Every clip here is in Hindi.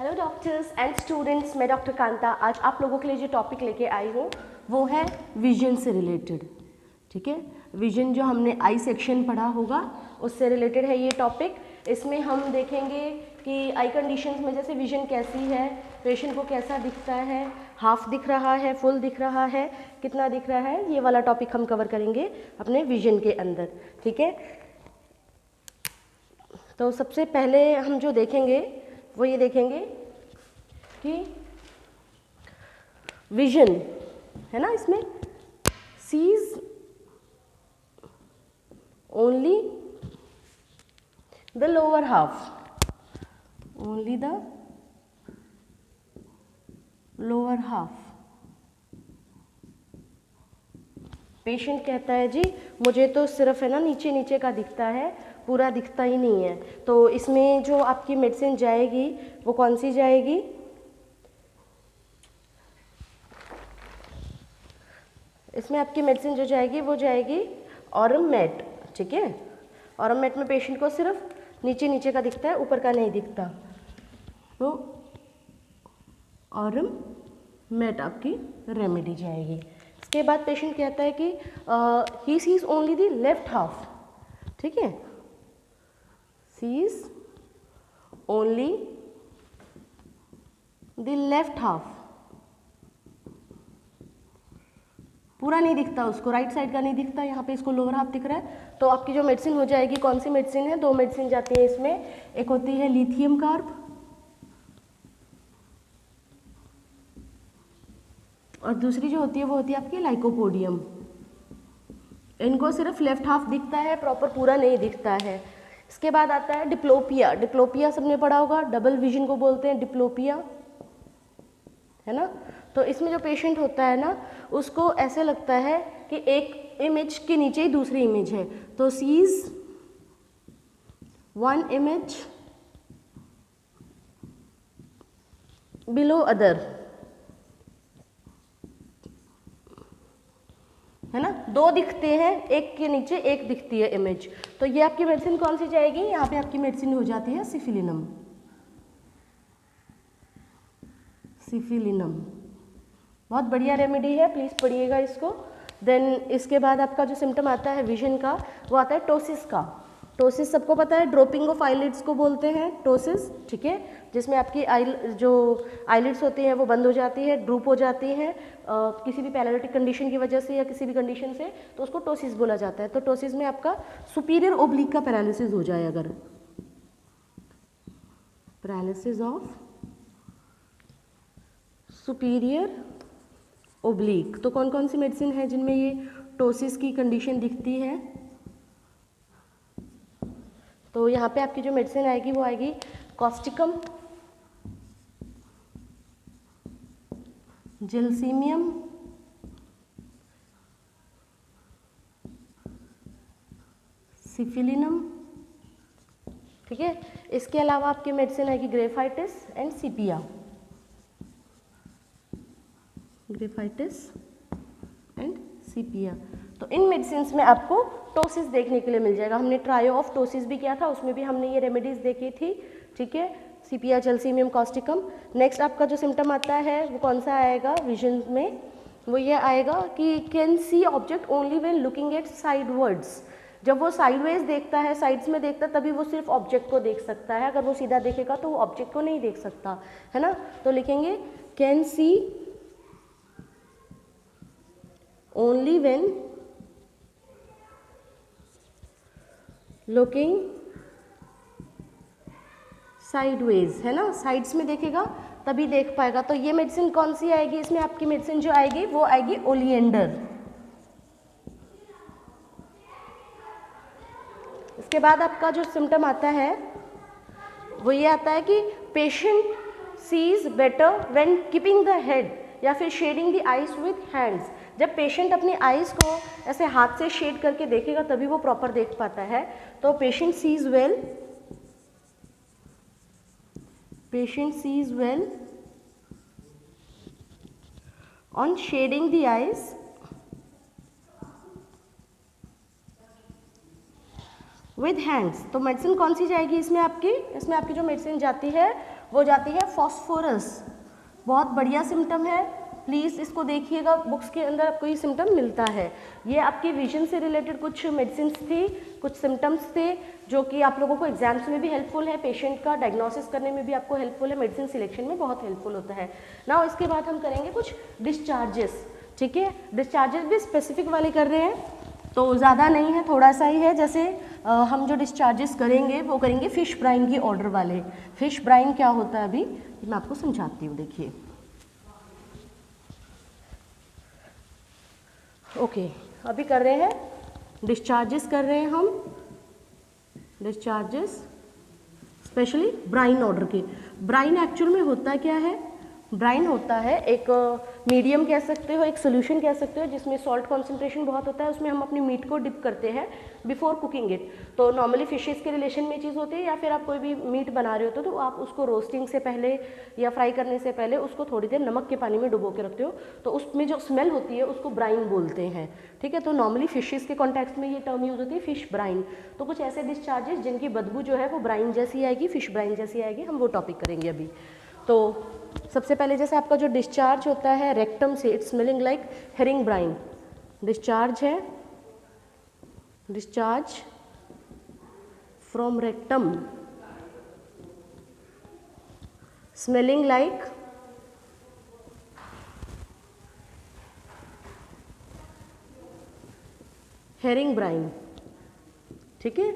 हेलो डॉक्टर्स एंड स्टूडेंट्स, मैं डॉक्टर कांता। आज आप लोगों के लिए जो टॉपिक लेके आई हूँ वो है विजन से रिलेटेड। ठीक है, विजन जो हमने आई सेक्शन पढ़ा होगा उससे रिलेटेड है ये टॉपिक। इसमें हम देखेंगे कि आई कंडीशंस में जैसे विजन कैसी है, पेशेंट को कैसा दिखता है, हाफ दिख रहा है, फुल दिख रहा है, कितना दिख रहा है, ये वाला टॉपिक हम कवर करेंगे अपने विजन के अंदर। ठीक है, तो सबसे पहले हम जो देखेंगे वो ये देखेंगे कि विजन है ना, इसमें sees only the lower half, only the lower half. Patient कहता है जी मुझे तो सिर्फ है ना नीचे नीचे का दिखता है, पूरा दिखता ही नहीं है। तो इसमें जो आपकी मेडिसिन जाएगी वो कौन सी जाएगी? इसमें आपकी मेडिसिन जो जाएगी वो जाएगी ऑरमेट। ठीक है, ऑरमेट में पेशेंट को सिर्फ नीचे नीचे का दिखता है, ऊपर का नहीं दिखता। तो ऑरमेट आपकी रेमेडी जाएगी। इसके बाद पेशेंट कहता है कि he sees only the left half. ठीक है, sees only the left half, पूरा नहीं दिखता उसको, राइट साइड का नहीं दिखता, यहाँ पे इसको लोअर हाफ दिख रहा है। तो आपकी जो मेडिसिन हो जाएगी, कौन सी मेडिसिन है? दो मेडिसिन जाती है इसमें, एक होती है लिथियम कार्ब और दूसरी जो होती है वो होती है आपकी लाइकोपोडियम। इनको सिर्फ लेफ्ट हाफ दिखता है, प्रॉपर पूरा नहीं दिखता है। इसके बाद आता है डिप्लोपिया। डिप्लोपिया सबने पढ़ा होगा, डबल विजन को बोलते हैं डिप्लोपिया, है ना। तो इसमें जो पेशेंट होता है ना, उसको ऐसे लगता है कि एक इमेज के नीचे ही दूसरी इमेज है। तो sees one image below other, है ना, दो दिखते हैं, एक के नीचे एक दिखती है इमेज। तो ये आपकी मेडिसिन कौन सी जाएगी? यहाँ पे आपकी मेडिसिन हो जाती है सिफिलिनम। सिफिलिनम बहुत बढ़िया रेमेडी है, प्लीज़ पढ़िएगा इसको। देन इसके बाद आपका जो सिम्टम आता है विजन का वो आता है टोसिस का। टोसिस सबको पता है, ड्रॉपिंग ऑफ आईलिड्स को बोलते हैं टोसिस। ठीक है, जिसमें आपकी जो आईलिड्स होती हैं वो बंद हो जाती है, ड्रूप हो जाती हैं किसी भी पैरालिटिक कंडीशन की वजह से या किसी भी कंडीशन से, तो उसको टोसिस बोला जाता है। तो टोसिस में आपका सुपीरियर ओब्लिक का पैरालिसिस हो जाए, अगर पैरालिसिस ऑफ सुपीरियर ओब्लिक। तो कौन कौन सी मेडिसिन है जिनमें ये टोसिस की कंडीशन दिखती है? तो यहाँ पे आपकी जो मेडिसिन आएगी वो आएगी कॉस्टिकम, जिल्सीमियम, सिफिलिनम। ठीक है, इसके अलावा आपकी मेडिसिन आएगी graphites and sepia, graphites and sepia. तो इन मेडिसिन में आपको टोसिस देखने के लिए मिल जाएगा। हमने ट्रायो ऑफ टोसिस भी किया था, उसमें भी हमने ये रेमेडीज देखी थी। ठीक है, सीपिया, जल्सीमियम, कॉस्टिकम। नेक्स्ट आपका जो सिम्टम आता है वो कौन सा आएगा विजन में? वो ये आएगा कि can see object only when looking at sidewards. जब वो साइडवेज देखता है, साइड्स में देखता है, तभी वो सिर्फ ऑब्जेक्ट को देख सकता है। अगर वो सीधा देखेगा तो वो ऑब्जेक्ट को नहीं देख सकता, है ना। तो लिखेंगे can see only when looking sideways, है ना, साइड्स में देखेगा तभी देख पाएगा। तो ये मेडिसिन कौन सी आएगी? इसमें आपकी मेडिसिन जो आएगी वो आएगी ओलिएंडर। इसके बाद आपका जो सिम्टम आता है वो ये आता है कि patient sees better when keeping the head या फिर shading the eyes with hands. जब पेशेंट अपनी आईज को ऐसे हाथ से शेड करके देखेगा तभी वो प्रॉपर देख पाता है। तो patient sees well, patient sees well on shading the eyes with hands. तो मेडिसिन कौन सी जाएगी इसमें आपकी जो मेडिसिन जाती है वो जाती है फॉस्फोरस। बहुत बढ़िया सिम्टम है, प्लीज़ इसको देखिएगा, बुक्स के अंदर आपको ये सिम्टम मिलता है। ये आपकी विजन से रिलेटेड कुछ मेडिसिन थी, कुछ सिम्टम्स थे जो कि आप लोगों को एग्जाम्स में भी हेल्पफुल है, पेशेंट का डायग्नोसिस करने में भी आपको हेल्पफुल है, मेडिसिन सिलेक्शन में बहुत हेल्पफुल होता है ना। इसके बाद हम करेंगे कुछ डिस्चार्जेस, ठीक है। डिस्चार्जेस भी स्पेसिफिक वाले कर रहे हैं, तो ज़्यादा नहीं है, थोड़ा सा ही है। जैसे हम जो डिस्चार्जेस करेंगे वो करेंगे फिश ब्राइन की ऑर्डर वाले। फिश ब्राइन क्या होता है अभी मैं आपको समझाती हूँ, देखिए। ओके, अभी कर रहे हैं डिस्चार्जेस, कर रहे हैं हम डिस्चार्जेस स्पेशली ब्राइन ऑर्डर के। ब्राइन एक्चुअल में होता क्या है? ब्राइन होता है एक मीडियम कह सकते हो, एक सोल्यूशन कह सकते हो, जिसमें सॉल्ट कॉन्सेंट्रेशन बहुत होता है। उसमें हम अपनी मीट को डिप करते हैं बिफोर कुकिंग इट। तो नॉर्मली फिशेस के रिलेशन में चीज़ होती है, या फिर आप कोई भी मीट बना रहे हो तो आप उसको रोस्टिंग से पहले या फ्राई करने से पहले उसको थोड़ी देर नमक के पानी में डुबो के रखते हो, तो उसमें जो स्मेल होती है उसको ब्राइन बोलते हैं, ठीक है। तो नॉर्मली फिशेस के कॉन्टेक्स्ट में ये टर्म यूज होती है, फिश ब्राइन। तो कुछ ऐसे डिस्चार्जेस जिनकी बदबू जो है वो ब्राइन जैसी आएगी, फिश ब्राइन जैसी आएगी, हम वो टॉपिक करेंगे अभी। तो सबसे पहले जैसे आपका जो डिस्चार्ज होता है रेक्टम से, it's smelling like herring brine. Discharge है, discharge from rectum smelling like herring brine, ठीक है।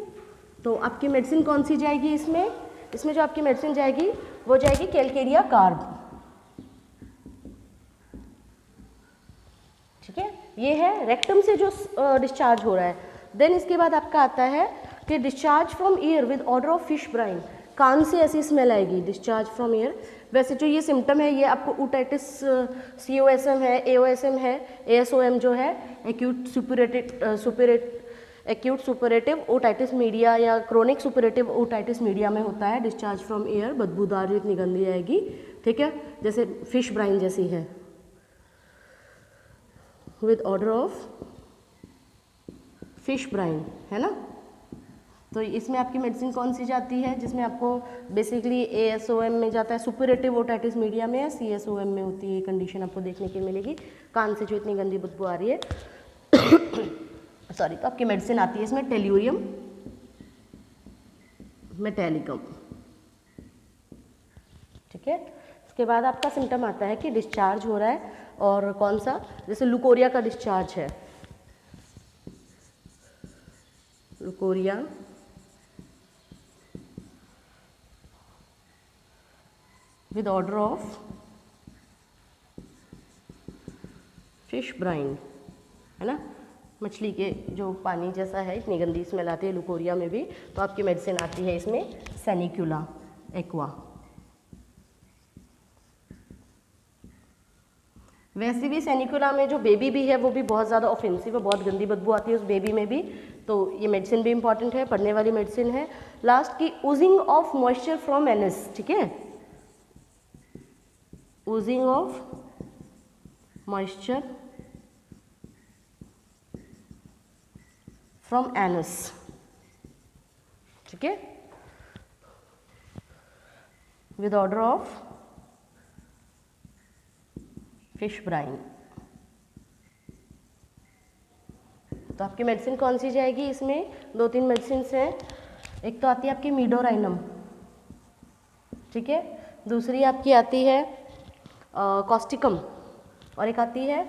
तो आपकी मेडिसिन कौन सी जाएगी इसमें? इसमें जो आपकी मेडिसिन जाएगी वो जाएगी कैलकेरिया कार्ब, ठीक है। ये है रेक्टम से जो डिस्चार्ज हो रहा है। देन इसके बाद आपका आता है कि discharge from ear with odour of fish brine. कान से ऐसी स्मेल आएगी, डिस्चार्ज फ्रॉम ईयर। वैसे जो ये सिम्टम है ये आपको ओटाइटिस COSM है, AOSM है, ASOM जो है एक्यूट सुपरेटिव ओटाइटिस मीडिया या क्रोनिक सुपरेटिव ओटाइटिस मीडिया में होता है। डिस्चार्ज फ्रॉम एयर, बदबूदार जो इतनी गंदी आएगी, ठीक है, जैसे फिश ब्राइन जैसी है, with odour of fish brine, है ना। तो इसमें आपकी मेडिसिन कौन सी जाती है? जिसमें आपको बेसिकली ASOM में जाता है, सुपरेटिव ओटाइटिस मीडिया में, या CSOM में होती है। कंडीशन आपको देखने के मिलेगी, कान से जो इतनी गंदी बदबू आ रही है सॉरी। तो आपकी मेडिसिन आती है इसमें टेल्यूरियम मेटैलिकम, ठीक है। उसके बाद आपका सिम्टम आता है कि डिस्चार्ज हो रहा है, और कौन सा? जैसे लुकोरिया का डिस्चार्ज है, leucorrhoea with odour of fish brine, है ना। मछली के जो पानी जैसा है, इतनी गंदी स्मेल आती है लुकोरिया में भी। तो आपकी मेडिसिन आती है इसमें सेनिक्यूला एक्वा। वैसे भी सेनिक्यूला में जो बेबी भी है वो भी बहुत ज़्यादा ऑफेंसिव है, बहुत गंदी बदबू आती है उस बेबी में भी। तो ये मेडिसिन भी इंपॉर्टेंट है, पढ़ने वाली मेडिसिन है। लास्ट की oozing of moisture from anus, ठीक है, oozing of moisture from anus, ठीक है, with odour of fish brine. तो आपकी मेडिसिन कौन सी जाएगी इसमें? 2-3 मेडिसिन हैं। एक तो आती है आपकी मीडोराइनम, ठीक है, दूसरी आपकी आती है कॉस्टिकम, और एक आती है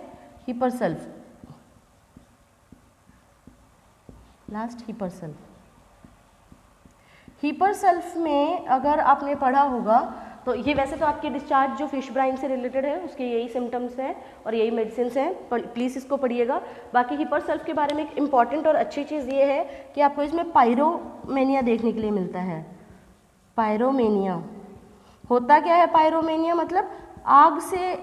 हिपरसल्फ, लास्ट हिपरसल्फ। हिपरसल्फ में अगर आपने पढ़ा होगा तो ये वैसे तो आपकी डिस्चार्ज जो फिश ब्राइन से रिलेटेड है उसके यही सिम्टम्स हैं और यही मेडिसिन हैं, प्लीज़ इसको पढ़िएगा। बाकी हिपरसल्फ के बारे में एक इम्पॉर्टेंट और अच्छी चीज़ ये है कि आपको इसमें पायरोमेनिया देखने के लिए मिलता है। पायरोमेनिया होता क्या है? पायरोमेनिया मतलब आग से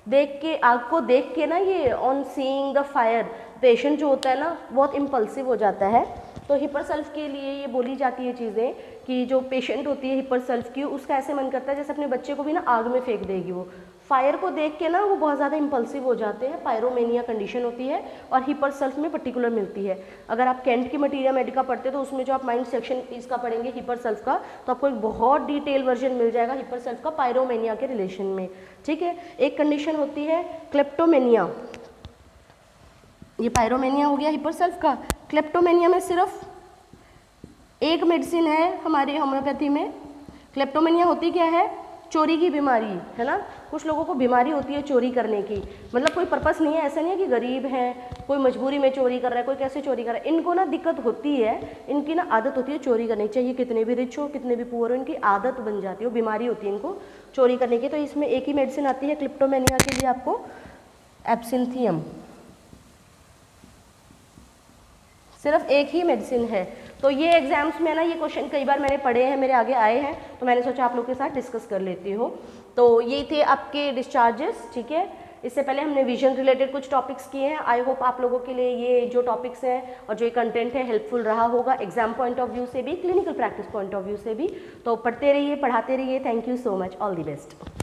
देख के, आग को देख के ना, ये on seeing the fire patient जो होता है ना बहुत इम्पल्सिव हो जाता है। तो हिपरसल्फ के लिए ये बोली जाती है चीज़ें कि जो पेशेंट होती है हिपरसल्फ की, उसका ऐसे मन करता है जैसे अपने बच्चे को भी ना आग में फेंक देगी वो। फायर को देख के ना वो बहुत ज़्यादा इम्पल्सिव हो जाते हैं, पायरोमेनिया कंडीशन होती है और हिपरसल्फ में पर्टिकुलर मिलती है। अगर आप कैंट की मटीरिया मेडिका पढ़ते तो उसमें जो आप माइंड सेक्शन इसका पढ़ेंगे हिपरसल्फ का, तो आपको एक बहुत डिटेल वर्जन मिल जाएगा हिपरसल्फ का पायरोमेनिया के रिलेशन में, ठीक है। एक कंडीशन होती है क्लेप्टोमेनिया, ये पायरोमेनिया हो गया हिपरसल्फ का। क्लेप्टोमेनिया में सिर्फ एक मेडिसिन है हमारी होम्योपैथी में। क्लेप्टोमेनिया होती क्या है, चोरी की बीमारी है ना। कुछ लोगों को बीमारी होती है चोरी करने की, मतलब कोई पर्पस नहीं है, ऐसा नहीं है कि गरीब हैं, कोई मजबूरी में चोरी कर रहा है, कोई कैसे चोरी कर रहा है, इनको ना दिक्कत होती है, इनकी ना आदत होती है चोरी करने की, चाहिए कितने भी रिच हो कितने भी पुअर हो, इनकी आदत बन जाती है, वो बीमारी होती है इनको चोरी करने की। तो इसमें एक ही मेडिसिन आती है क्लेप्टोमेनिया के लिए आपको, एब्सिंथियम, सिर्फ एक ही मेडिसिन है। तो ये एग्जाम्स में ना ये क्वेश्चन कई बार मैंने पढ़े हैं, मेरे आगे आए हैं, तो मैंने सोचा आप लोग के साथ डिस्कस कर लेती हो। तो ये थे आपके डिस्चार्जेस, ठीक है। इससे पहले हमने विजन रिलेटेड कुछ टॉपिक्स किए हैं। आई होप आप लोगों के लिए ये जो टॉपिक्स हैं और जो ये कंटेंट है हेल्पफुल रहा होगा एग्जाम पॉइंट ऑफ व्यू से भी, clinical practice point of view से भी। तो पढ़ते रहिए, पढ़ाते रहिए। Thank you so much, all the best.